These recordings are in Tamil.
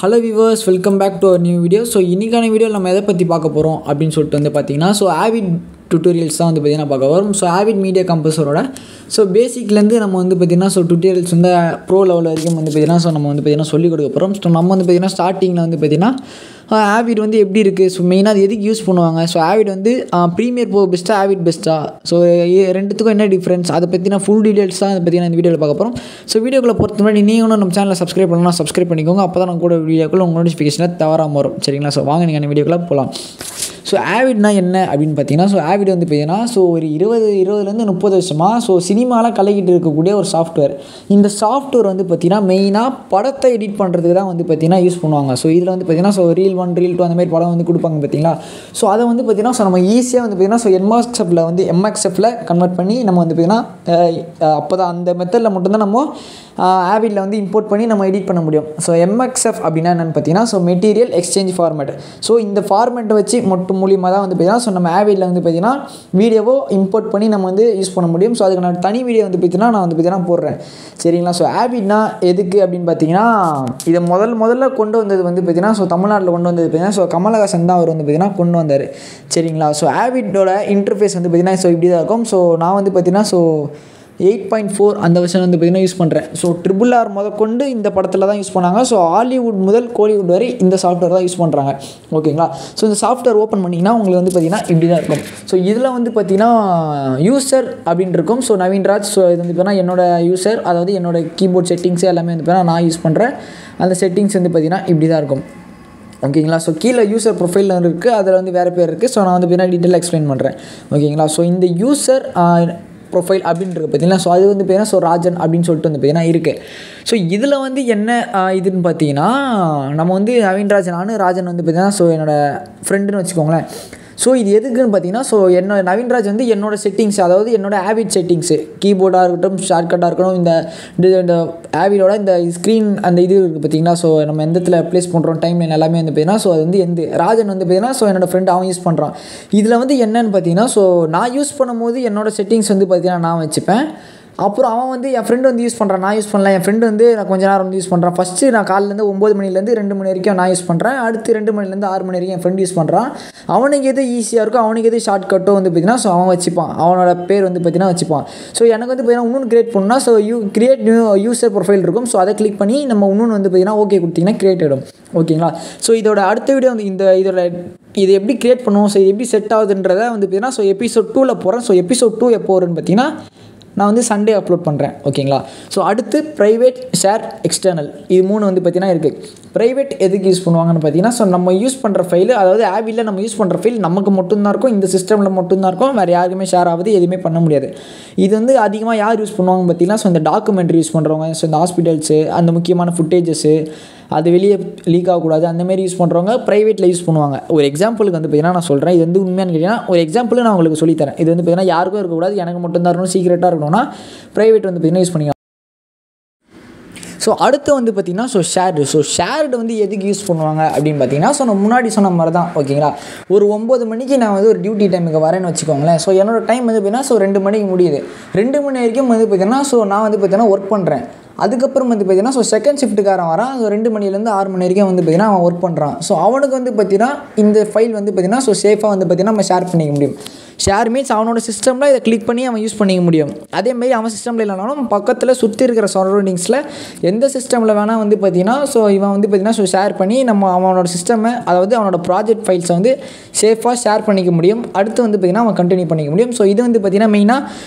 Hello viewers, welcome back to our new video. So இன்னைக்கான வீடியோல நம்ம எதை பத்தி பார்க்க போறோம் அப்படினு சொல்லிட்டு வந்து பாத்தீங்கன்னா Avid tutorials தான் வந்து பாத்தீங்கன்னா பார்க்க போறோம். Avid media compressor-ஓட பேசிக்ல இருந்து நம்ம வந்து பாத்தீங்கன்னா tutorials வந்து pro level வரைக்கும் வந்து பாத்தீங்கன்னா நம்ம வந்து பாத்தீங்கன்னா சொல்லி கொடுக்க போறோம். நம்ம வந்து பாத்தீங்கன்னா ஸ்டார்டிங்ல வந்து பாத்தீங்கன்னா Avid வந்து எப்படி இருக்கு மெயினா அது எதுக்கு யூஸ் பண்ணுவாங்க Avid வந்து Premiere Pro பெஸ்டா Avid பெஸ்டா ரெண்டுத்துக்கும் என்ன டிஃபரன்ஸ் அத பத்தின full details தான் இத பத்தின இந்த வீடியோல பார்க்க போறோம் வீடியோக்குள்ள போறதுக்கு முன்னாடி நீங்க இன்னும் நம்ம சேனலை சப்ஸ்கிரைப் பண்ணலனா சப்ஸ்கிரைப் பண்ணிக்கோங்க அப்பதான் நம்ம கூட வீடியோக்குள்ள உங்க நோட்டிஃபிகேஷன் தவறாம வரும் சரிங்களா வாங்க நீங்க இந்த வீடியோக்குள்ள போலாம் Avid னா என்ன அப்படினு பாத்தீங்கன்னா Avid வந்து பாத்தீங்கன்னா ஒரு 20 ல இருந்து 30 வருஷமா சினிமால கலக்கிட்டு இருக்கக்கூடிய ஒரு சாஃப்ட்வேர் இந்த சாஃப்ட்வேர் வந்து பாத்தீங்கன்னா மெயினா படத்தை எடிட் பண்றதுக்கு தான் வந்து பாத்தீங்கன்னா யூஸ் பண்ணுவாங்க இதுல வந்து பாத்தீங்கன்னா reel 1 reel 2 அந்த மாதிரி படம் வந்து கொடுப்பாங்க பாத்தீங்களா அத வந்து பாத்தீங்கன்னா நம்ம ஈஸியா வந்து பாத்தீங்கன்னா MXF ல கன்வர்ட் பண்ணி நம்ம வந்து பாத்தீங்கன்னா அப்பதான் அந்த மெத்தட்ல மட்டும் தான் நம்ம Avid ல வந்து இம்போர்ட் பண்ணி நம்ம எடிட் பண்ண முடியும் MXF அப்படினா என்னன்னு பாத்தீங்கன்னா மெட்டீரியல் எக்ஸ்சேஞ்ச் ஃபார்மட் இந்த ஃபார்மட் வச்சு மட்டும் மூலமா தான் வந்து பாத்தீங்கன்னா நம்ம Avid ல வந்து பாத்தீங்கன்னா வீடியோவை இம்போர்ட் பண்ணி நம்ம வந்து யூஸ் பண்ண முடியும் அதுக்கு நான் தனி வீடியோ வந்து பாத்தீங்கன்னா நான் வந்து பாத்தீங்கன்னா போடுறேன் சரிங்களா Avid னா எதுக்கு அப்படினு பாத்தீங்கன்னா இத முதல்ல கொண்டு வந்தது வந்து பாத்தீங்கன்னா தமிழ்நாட்டுல கொண்டு வந்தது பாத்தீங்கன்னா கமலஹாசன் தான் அவர் வந்து பாத்தீங்கன்னா கொண்டு வந்தாரு சரிங்களா Avid ஓட இன்டர்ஃபேஸ் வந்து பாத்தீங்கன்னா இப்படி தான் இருக்கும் நான் வந்து பாத்தீங்கன்னா 8.4 அந்த வெர்ஷன் வந்து பாத்தீங்கன்னா யூஸ் பண்றேன் RRR முதற்கொண்டு இந்த படத்துல தான் யூஸ் பண்ணாங்க ஹாலிவுட் முதல் கோலிவுட் வரை இந்த சாஃப்ட்வேர் தான் யூஸ் பண்றாங்க ஓகேங்களா இந்த சாஃப்ட்வேர் ஓபன் பண்ணீங்கன்னா உங்களுக்கு வந்து பாத்தீங்கன்னா இப்படி தான் இருக்கும் இதுல வந்து பாத்தீங்கன்னா யூசர் அப்படினு இருக்கும் நவீன்ராஜ் இது வந்து பாத்தீங்கன்னா என்னோட யூசர் அதாவது என்னோட கீபோர்ட் செட்டிங்ஸ் எல்லாமே வந்து பாத்தீங்கன்னா நான் யூஸ் பண்றேன் அந்த செட்டிங்ஸ் வந்து பாத்தீங்கன்னா இப்படி தான் இருக்கும் ஓகேங்களா கீழ யூசர் ப்ரொஃபைல் இருக்கு அதுல வந்து வேற பேர் இருக்கு நான் வந்து பாத்தீங்கன்னா டீடைலா எக்ஸ்பிளைன் பண்றேன் ஓகேங்களா இந்த யூசர் ப்ரொஃபைல் அப்படின்றது பார்த்தீங்கன்னா அது வந்து பார்த்தீங்கன்னா ராஜன் அப்படின்னு சொல்லிட்டு வந்து பார்த்தீங்கன்னா இருக்குது இதில் வந்து என்ன இதுன்னு பார்த்தீங்கன்னா நம்ம வந்து நவீன்ராஜன் ராஜன் வந்து பார்த்தீங்கன்னா என்னோட ஃப்ரெண்டுன்னு வச்சுக்கோங்களேன் இது எதுக்குன்னு பார்த்தீங்கன்னா என்னோட நவீன்ராஜ் வந்து என்னோட செட்டிங்ஸ் அதாவது என்னோட Avid செட்டிங்ஸ் கீபோர்டாக இருக்கட்டும் ஷார்ட்கட்டாக இருக்கட்டும் இந்த Avidோட இந்த ஸ்க்ரீன் அந்த இது இருக்குது பார்த்தீங்கன்னா நம்ம எந்த இடத்துல ப்ளேஸ் பண்ணுறோம் டைம்லைன் எல்லாமே வந்து பார்த்தீங்கன்னா அது வந்து எந்த ராஜன் வந்து பார்த்தீங்கன்னா என்னோட ஃப்ரெண்ட் அவன் யூஸ் பண்ணுறான் இதில் வந்து என்னன்னு பார்த்தீங்கன்னா நான் யூஸ் பண்ணும்போது என்னோட செட்டிங்ஸ் வந்து பார்த்தீங்கன்னா நான் வச்சுப்பேன் அப்புறம் அவன் வந்து என் ஃப்ரெண்ட் வந்து யூஸ் பண்ணுறான் நான் யூஸ் பண்ணல என் ஃப்ரெண்ட் வந்து நான் கொஞ்ச நேரம் வந்து யூஸ் பண்ணுறான் ஃபஸ்ட்டு நான் காலையிலேருந்து 9 மணிலேருந்து 2 மணி வரைக்கும் நான் யூஸ் பண்ணுறேன் அடுத்து 2 மணிலேருந்து 6 மணி வரைக்கும் என் ஃப்ரெண்ட் யூஸ் பண்ணுறான் அவனுக்கு எது ஈஸியாக இருக்கும் அவனுக்கு எது ஷார்ட்கட்டோ வந்து பார்த்தீங்கன்னா அவன் வச்சுப்பான் அவனோட பேர் வந்து பார்த்தீங்கன்னா வச்சுப்பான் எனக்கு வந்து பார்த்தீங்கன்னா இன்னொன்று கிரியேட் பண்ணணும்னா கிரியேட் நியூ யூசர் ப்ரொஃபைல் இருக்கும் அதை கிளிக் பண்ணி நம்ம இன்னொன்று வந்து பார்த்தீங்கன்னா ஓகே கொடுத்தீங்கன்னா கிரியேட் ஆகிடும் ஓகேங்களா இதோட அடுத்த வீடியோ வந்து இதோட இது எப்படி கிரியேட் பண்ணுவோம் எப்படி செட் ஆகுதுன்றதை வந்து பார்த்தீங்கன்னா எபிசோட் 2ல் போகிறேன் எபிசோட் 2 எப்போ வரும்னு பார்த்தீங்கன்னா நான் வந்து சண்டே அப்லோட் பண்ணுறேன் ஓகேங்களா அடுத்து ப்ரைவேட் ஷேர் எக்ஸ்டர்னல் இது 3 வந்து பார்த்தீங்கன்னா இருக்குது ப்ரைவேட் எதுக்கு யூஸ் பண்ணுவாங்கன்னு பார்த்தீங்கன்னா நம்ம யூஸ் பண்ணுற ஃபைல் அதாவது Avidல நம்ம யூஸ் பண்ணுற ஃபைல் நமக்கு மட்டும்தான் இருக்கும் இந்த சிஸ்டமில் மட்டும்தான் இருக்கும் வேறு யாருக்குமே ஷேர் ஆகுது எதுவுமே பண்ண முடியாது இது வந்து அதிகமாக யார் யூஸ் பண்ணுவாங்கன்னு பார்த்தீங்கன்னா இந்த டாக்குமெண்ட்ரி யூஸ் பண்ணுறவங்க இந்த ஹாஸ்பிட்டல்ஸு அந்த முக்கியமான ஃபுட்டேஜஸ்ஸு அது வெளியே லீக் ஆகக்கூடாது அந்த மாதிரி யூஸ் பண்ணுறவங்க ப்ரைவேட்டில் யூஸ் பண்ணுவாங்க ஒரு எக்ஸாம்பிளுக்கு வந்து பார்த்தீங்கன்னா நான் சொல்கிறேன் இது வந்து உண்மையானு கேட்டிங்கன்னா ஒரு எக்ஸாம்பிள் நான் உங்களுக்கு சொல்லித்தரேன் இது வந்து பார்த்தீங்கன்னா யாருக்கும் இருக்கக்கூடாது எனக்கு மட்டும்தான் இருக்கணும் சீக்ரெட்டாக இருக்கணும்னா ப்ரைவேட் வந்து பார்த்தீங்கன்னா யூஸ் பண்ணிக்கலாம் அடுத்து வந்து பார்த்தீங்கன்னா ஷேர்டு வந்து எதுக்கு யூஸ் பண்ணுவாங்க அப்படின்னு பார்த்தீங்கன்னா நான் முன்னாடி சொன்ன மாதிரி தான் ஓகேங்களா ஒரு 9 மணிக்கு நான் வந்து ஒரு டியூட்டி டைமுக்கு வரேன்னு வச்சுக்கோங்களேன் என்னோட டைம் வந்து பார்த்தீங்கன்னா 2 மணிக்கு முடியுது 2 மணி வரைக்கும் வந்து பார்த்தீங்கன்னா நான் வந்து பார்த்தீங்கன்னா ஒர்க் பண்ணுறேன் அதுக்கப்புறம் வந்து பார்த்தீங்கன்னா செகண்ட் ஷிஃப்ட்டுக்காரன் வரான் 2 மணிலேருந்து 6 மணி வரைக்கும் வந்து பார்த்தீங்கன்னா அவன் ஒர்க் பண்ணுறான் அவனுக்கு வந்து பார்த்தீங்கன்னா இந்த ஃபைல் வந்து பார்த்தீங்கன்னா சேஃபாக வந்து பார்த்தீங்கன்னா நம்ம ஷேர் பண்ணிக்க முடியும் ஷேர் மீன்ஸ் அவனோட சிஸ்டமில் இதை கிளிக் பண்ணி அவன் யூஸ் பண்ணிக்க முடியும் அதேமாதிரி அவன் சிஸ்டமில் இல்லைனாலும் பக்கத்தில் சுற்றி இருக்கிற சரௌண்டிங்ஸில் எந்த சிஸ்டமில் வேணால் வந்து பார்த்தீங்கன்னா இவன் வந்து பார்த்தீங்கன்னா ஷேர் பண்ணி நம்ம அவனோட சிஸ்டமை அதாவது அவனோட ப்ராஜெக்ட் ஃபைல்ஸை வந்து சேஃபாக ஷேர் பண்ணிக்க முடியும் அடுத்து வந்து பார்த்தீங்கன்னா அவன் கண்டினியூ பண்ணிக்க முடியும் இது வந்து பார்த்தீங்கன்னா மெயினாக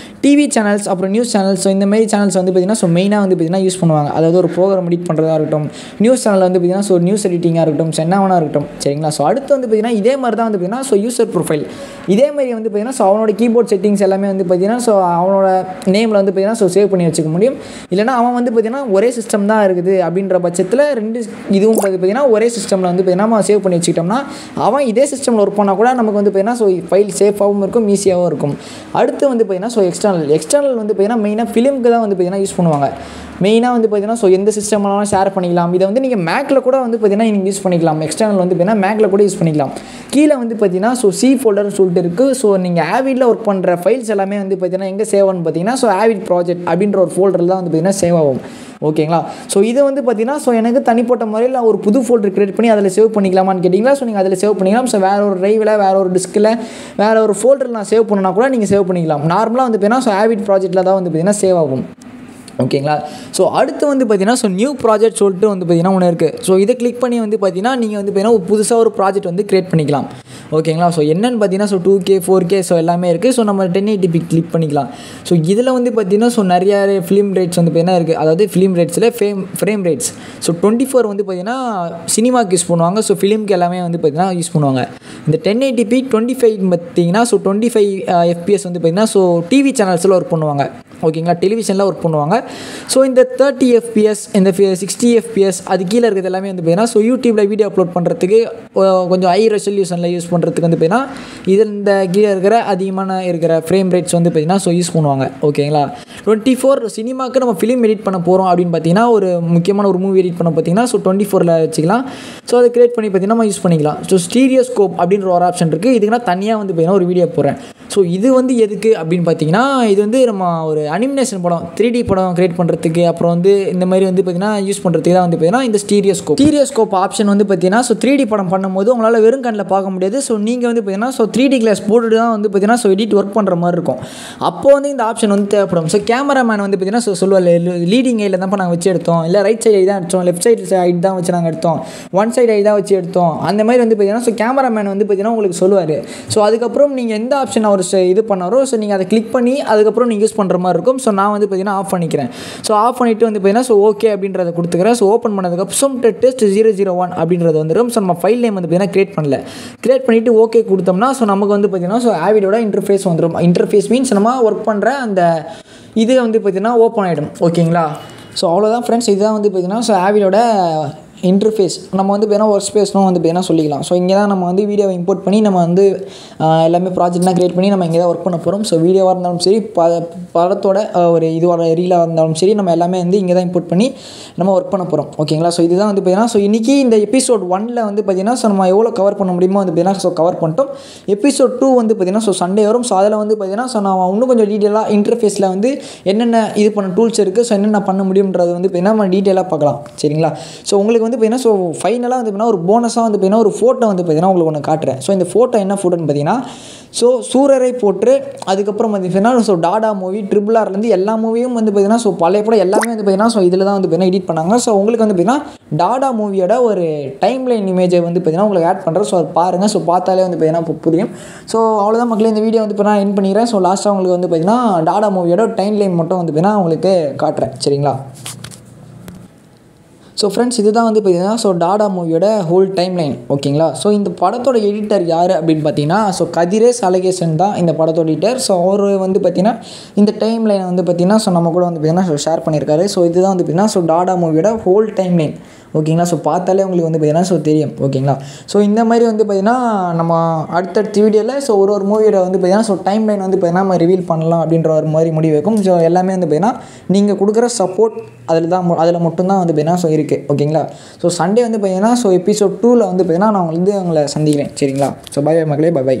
டிவி சேனல்ஸ் அப்புறம் நியூஸ் சேனல்ஸ் இந்த மாதிரி சேனல்ஸ் வந்து பார்த்தீங்கன்னா மெயினாக வந்து பார்த்தீங்கன்னா யூஸ் பண்ணுவாங்க அதாவது ஒரு ப்ரோக்ராம் எடிட் பண்ணுறதா இருக்கட்டும் நியூஸ் சேனலில் வந்து பார்த்தீங்கன்னா நியூஸ் எடிட்டிங்காக இருக்கட்டும் என்ன வேணா இருக்கட்டும் சரிங்களா அடுத்து வந்து பார்த்தீங்கன்னா இதே மாதிரி தான் வந்து பார்த்தீங்கன்னா யூசர் ப்ரொஃபைல் இதே மாதிரி வந்து பார்த்தீங்கன்னா அவனோட கீபோர்ட் செட்டிங்ஸ் எல்லாமே வந்து பார்த்தீங்கன்னா அவனோட நேமில் வந்து பார்த்தீங்கன்னா சேவ் பண்ணி வச்சுக்க முடியும் இல்லைனா அவன் வந்து பார்த்தீங்கன்னா ஒரே சிஸ்டம் தான் இருக்குது அப்படின்ற பட்சத்தில் இதுவும் பார்த்தீங்கன்னா ஒரே சிஸ்டமில் வந்து பார்த்தீங்கன்னா சேவ் பண்ணி வச்சுக்கிட்டோம்னா அவன் இதே சிஸ்டமில் ஒர்க் பண்ணால் கூட நமக்கு வந்து பார்த்தீங்கன்னா ஃபைல் சேஃபாகவும் இருக்கும் ஈஸியாகவும் இருக்கும் அடுத்து வந்து பார்த்தீங்கன்னா எக்ஸ்டர்னல் வந்து பார்த்தீங்கன்னா மெயினாக ஃபிலிமுக்கு தான் வந்து பார்த்தீங்கன்னா யூஸ் பண்ணுவாங்க மெயினாக வந்து பார்த்தீங்கன்னா எந்த சிஸ்டம்லாம் ஷேர் பண்ணிக்கலாம் இதை வந்து நீங்கள் மேக்கில் கூட வந்து பார்த்தீங்கன்னா நீங்கள் யூஸ் பண்ணிக்கலாம் எக்ஸ்டர்னல் வந்து பார்த்தீங்கன்னா மேக்கில் கூட யூஸ் பண்ணிக்கலாம் கீழே வந்து பார்த்தீங்கன்னா சி ஃபோல்டர்னு சொல்லிட்டு இருக்குது நீங்கள் Avidல ஒர்க் பண்ணுற ஃபைல்ஸ் எல்லாமே வந்து பார்த்தீங்கன்னா எங்கே சேவ் ஆகும்னு பார்த்தீங்கன்னா Avid ப்ராஜெக்ட் அப்படின்ற ஒரு ஃபோல்டரில் தான் வந்து பார்த்தீங்கன்னா சேவ் ஆகும் ஓகேங்களா. ஸோ இது வந்து பார்த்தீங்கன்னா ஸோ எனக்கு தனிப்பட்ட முறையில் ஒரு புது ஃபோல்டர் கிரியேட் பண்ணி அதில் சேவ் பண்ணிக்கலாமான்னு கேட்டிங்களா. ஸோ நீங்கள் அதில் சேவ் பண்ணிக்கலாம். ஸோ வேறு ஒரு ட்ரைவில், வேறு ஒரு டிஸ்கில், வேறு ஒரு ஃபோல்டரில் நான் சேவ் பண்ணணும்னா கூட நீங்கள் சேவ் பண்ணிக்கலாம். நார்மலாக வந்து பார்த்தீங்கன்னா ஸோ ஆவிட் ப்ராஜெக்ட்டில் தான் வந்து பார்த்தீங்கன்னா சேவ் ஆகும். ஓகேங்களா. ஸோ அடுத்து வந்து பார்த்தீங்கன்னா ஸோ நியூ ப்ராஜெக்ட் சொல்லிட்டு வந்து பார்த்தீங்கன்னா ஒன்று இருக்குது. ஸோ இதை கிளிக் பண்ணி வந்து பார்த்தீங்கன்னா நீங்கள் வந்து பார்த்தீங்கன்னா புதுசாக ஒரு ப்ராஜெக்ட் வந்து கிரியேட் பண்ணிக்கலாம். ஓகேங்களா. ஸோ என்னென்னு பார்த்தீங்கன்னா ஸோ 2K 4K ஸோ எல்லாமே இருக்குது. ஸோ நம்ம 1080p கிளிக் பண்ணிக்கலாம். ஸோ இதில் வந்து பார்த்தீங்கன்னா ஸோ நிறையா ஃபிலிம் ரேட்ஸ் வந்து பார்த்தீங்கன்னா இருக்குது. அதாவது ஃபிலிம் ரேட்ஸில் ஃப்ரேம் ரேட்ஸ் ஸோ 24 வந்து பார்த்தீங்கன்னா சினிமாவுக்கு யூஸ் பண்ணுவாங்க. ஸோ ஃபிலிம்க்கு எல்லாமே வந்து பார்த்தீங்கன்னா யூஸ் பண்ணுவாங்க. இந்த 1080p 25 பார்த்தீங்கன்னா ஸோ 25 FPS வந்து பார்த்தீங்கன்னா ஸோ டிவி சேனல்ஸில் ஒர்க் பண்ணுவாங்க. ஓகேங்களா. டெலிவிஷனில் ஒர்க் பண்ணுவாங்க. ஸோ இந்த 30 FPS, இந்த 60 FPS அது கீழே இருக்கிறது எல்லாமே வந்து பார்த்தீங்கன்னா ஸோ யூடியூப்பில் வீடியோ அப்லோட் பண்ணுறதுக்கு கொஞ்சம் ஹை ரெசல்யூஷனில் யூஸ் பண்ணுறதுக்கு வந்து பார்த்தீங்கன்னா இதில் இந்த கீழே இருக்கிற அதிகமான இருக்கிற ஃப்ரேம் ரேட்ஸ் வந்து பார்த்தீங்கன்னா ஸோ யூஸ் பண்ணுவாங்க. ஓகேங்களா. 24 சினிமாவுக்கு நம்ம ஃபிலிம் எடிட் பண்ண போகிறோம் அப்படின்னு பார்த்தீங்கன்னா ஒரு முக்கியமான ஒரு மூவி எடிட் பண்ண பார்த்தீங்கன்னா ஸோ 24ல் வச்சுக்கலாம். ஸோ அதை கிரியேட் பண்ணி பார்த்தீங்கன்னா நம்ம யூஸ் பண்ணிக்கலாம். ஸோ ஸ்டீரியோஸ்கோப் அப்படின்ற ஒரு ஆப்ஷன் இருக்குது. இதுக்குன்னா தனியாக வந்து பார்த்தீங்கன்னா ஒரு வீடியோ போடுறேன். ஸோ இது வந்து எதுக்கு அப்படின்னு பார்த்தீங்கன்னா இது வந்து நம்ம ஒரு அனிமேஷன் படம் 3D படம் கிரியேட் பண்ணுறதுக்கு அப்புறம் வந்து இந்த மாதிரி வந்து பார்த்தீங்கன்னா யூஸ் பண்ணுறதுக்கு தான் வந்து பார்த்தீங்கன்னா இந்த ஸ்டீரியோஸ்கோப் ஆப்ஷன் வந்து பார்த்தீங்கன்னா ஸோ 3D படம் பண்ணும்போது உங்களால் வெறும் கண்ணில் பார்க்க முடியாது. ஸோ நீங்கள் வந்து பார்த்தீங்கன்னா ஸோ 3D கிளாஸ் போட்டுட்டு தான் வந்து பார்த்தீங்கன்னா ஸோ எடிட் ஒர்க் பண்ணுற மாதிரி இருக்கும். அப்போ வந்து இந்த ஆப்ஷன் வந்து தேவைப்படும். ஸோ கேமராமேன் வந்து பார்த்தீங்கன்னா ஸோ சொல்லுவாள் லீடிங் ஐயில் தான் நாங்கள் வச்சு எடுத்தோம், இல்லை ரைட் சைடு ஐ தான் எடுத்தோம், லெஃப்ட் சைடு ஐட் தான் வச்சு நாங்கள் எடுத்தோம், ஒன் சைடு ஐ தான் வச்சு எடுத்தோம், அந்த மாதிரி வந்து பார்த்தீங்கன்னா ஸோ கேமராமேன் வந்து பார்த்தீங்கன்னா உங்களுக்கு சொல்லுவார். ஸோ அதுக்கப்புறம் நீங்கள் எந்த ஆப்ஷன் அவர் இது பண்ணாரோ ஸோ நீங்கள் அதை கிளிக் பண்ணி அதுக்கப்புறம் நீங்கள் யூஸ் பண்ணுற மாதிரி இருக்கும். ஸோ நான் வந்து பார்த்தீங்கன்னா ஆஃப் பண்ணிக்கிறேன். ஸோ ஆஃப் பண்ணிவிட்டு வந்து பார்த்தீங்கன்னா ஸோ ஓகே அப்படின்றத கொடுத்துக்கிறேன். ஸோ ஓப்பன் பண்ணதுக்கப்புறம் டெஸ்ட் 001 அப்படின்றது வந்துடும். ஸோ நம்ம ஃபைல் நேம் வந்து பார்த்தீங்கன்னா கிரியேட் பண்ணிவிட்டு ஓகே கொடுத்தோம்னா ஸோ நமக்கு வந்து பார்த்தீங்கன்னா ஸோ ஆவிடோட இன்டர்ஃபேஸ் வந்துடும். இன்டர்ஃபேஸ் மீன்ஸ் நம்ம ஒர்க் பண்ணுற அந்த இது வந்து பார்த்தீங்கன்னா ஓப்பன் ஆகிடும். ஓகேங்களா. ஸோ அவ்வளோதான் ஃப்ரெண்ட்ஸ். இதுதான் வந்து பார்த்தீங்கன்னா ஸோ ஆவிடோட இன்டர்ஃபேஸ். நம்ம வந்து பார்த்தீங்கன்னா ஒர்க் ஸ்பேஸ்னும் வந்து பார்த்தீங்கன்னா சொல்லிக்கலாம். ஸோ இங்கே தான் நம்ம வந்து வீடியோவை இம்போர்ட் பண்ணி நம்ம வந்து எல்லாமே ப்ராஜெக்ட்லாம் கிரியேட் பண்ணி நம்ம இங்கே தான் ஒர்க் பண்ண போகிறோம். ஸோ வீடியோவாக இருந்தாலும் சரி, படத்தோட ஒரு இதுவாக ரீலாக இருந்தாலும் சரி, நம்ம எல்லாமே வந்து இங்கே தான் இம்போர்ட் பண்ணி நம்ம ஒர்க் பண்ண போகிறோம். ஓகேங்களா. ஸோ இதுதான் வந்து பார்த்தீங்கன்னா ஸோ இன்றைக்கி இந்த எபிசோட் 1ல் வந்து பார்த்தீங்கன்னா ஸோ நம்ம எவ்வளோ கவர் பண்ண முடியுமோ வந்து பார்த்தீங்கன்னா ஸோ கவர் பண்ணிட்டோம். எபிசோட் 2 வந்து பார்த்தீங்கன்னா ஸோ சண்டே வரும். ஸோ அதில் வந்து பார்த்தீங்கன்னா ஸோ நான் இன்னும் கொஞ்சம் டீட்டெயிலாக இன்டர்ஃபேஸில் வந்து என்னென்ன இது பண்ண டூல்ஸ் இருக்குது, ஸோ என்னென்ன பண்ண முடியுன்றது வந்து பார்த்தீங்கன்னா நம்ம டீட்டெயிலாக பார்க்கலாம். சரிங்களா. ஸோ உங்களுக்கு வந்து பார்த்தீங்கன்னா ஸோ ஃபைனலாக வந்து பார்த்தீங்கன்னா ஒரு போனஸாக வந்து பார்த்தீங்கன்னா ஒரு ஃபோட்டோ வந்து பார்த்தீங்கன்னா உங்களுக்கு ஒன்று காட்டுறேன். ஸோ இந்த ஃபோட்டோ என்ன ஃபோட்டோன்னு பார்த்தீங்கன்னா ஸோ சூரரை போட்டு அதுக்கப்புறம் வந்து பார்த்தீங்கன்னா ஸோ டாடா மூவி, RRRலேருந்து எல்லா மூவியும் வந்து பார்த்தீங்கன்னா ஸோ பழைய படம் எல்லாமே வந்து பார்த்தீங்கன்னா ஸோ இதில் தான் வந்து பார்த்தீங்கன்னா எடிட் பண்ணாங்க. ஸோ உங்களுக்கு வந்து பார்த்தீங்கன்னா டாடா மூவியோட ஒரு டைம்லைன் இமேஜை வந்து பார்த்தீங்கன்னா உங்களுக்கு ஆட் பண்ணுறேன். ஸோ அது பாருங்கள். ஸோ பார்த்தாலே வந்து பார்த்தீங்கன்னா புரியும். ஸோ அவ்வளோதான் மக்களே, இந்த வீடியோ வந்து இப்போ நான் என் பண்ணிக்கிறேன். ஸோ லாஸ்ட்டாக உங்களுக்கு வந்து பார்த்தீங்கன்னா டாடா மூவியோட டைம்லைன் மட்டும் வந்து பார்த்தீங்கன்னா உங்களுக்கு காட்டுறேன். சரிங்களா. ஸோ ஃப்ரெண்ட்ஸ் இதுதான் வந்து பார்த்தீங்கன்னா ஸோ டாடா மூவியோட ஹோல் டைம்லைன். ஓகேங்களா. ஸோ இந்த படத்தோட எடிட்டர் யார் அப்படின்னு பார்த்தீங்கன்னா ஸோ கதிரேஷ் அழகேசன் தான் இந்த படத்தோட எடிட்டர். ஸோ அவர் வந்து பார்த்தீங்கன்னா இந்த டைம்லைனை வந்து பார்த்தீங்கன்னா ஸோ நம்ம கூட வந்து பார்த்தீங்கன்னா ஸோ ஷேர் பண்ணியிருக்காரு. ஸோ இதுதான் வந்து பார்த்தீங்கன்னா ஸோ டாடா மூவியோட ஹோல் டைம்லைன். ஓகேங்களா. ஸோ பார்த்தாலே உங்களுக்கு வந்து பார்த்தீங்கன்னா ஸோ தெரியும். ஓகேங்களா. ஸோ இந்த மாதிரி வந்து பார்த்தீங்கன்னா நம்ம அடுத்தடுத்த வீடியோவில் ஸோ ஒரு மூவியோட வந்து பார்த்தீங்கன்னா ஸோ டைம்லைன் வந்து பார்த்தீங்கன்னா நம்ம ரிவீல் பண்ணலாம் அப்படின்ற ஒரு மாதிரி முடிவு வைக்கும். ஸோ எல்லாமே வந்து பார்த்தீங்கன்னா நீங்கள் கொடுக்குற சப்போர்ட் அதில் மட்டும்தான் வந்து பார்த்தீங்கன்னா ஸோ இருக்குது. ஓகேங்களா. ஸோ சண்டே வந்து பார்த்தீங்கன்னா ஸோ எபிசோட் 2ல் வந்து பார்த்தீங்கன்னா நான் உங்களை சந்திக்கிறேன். சரிங்களா. ஸோ பை மக்களே, பை.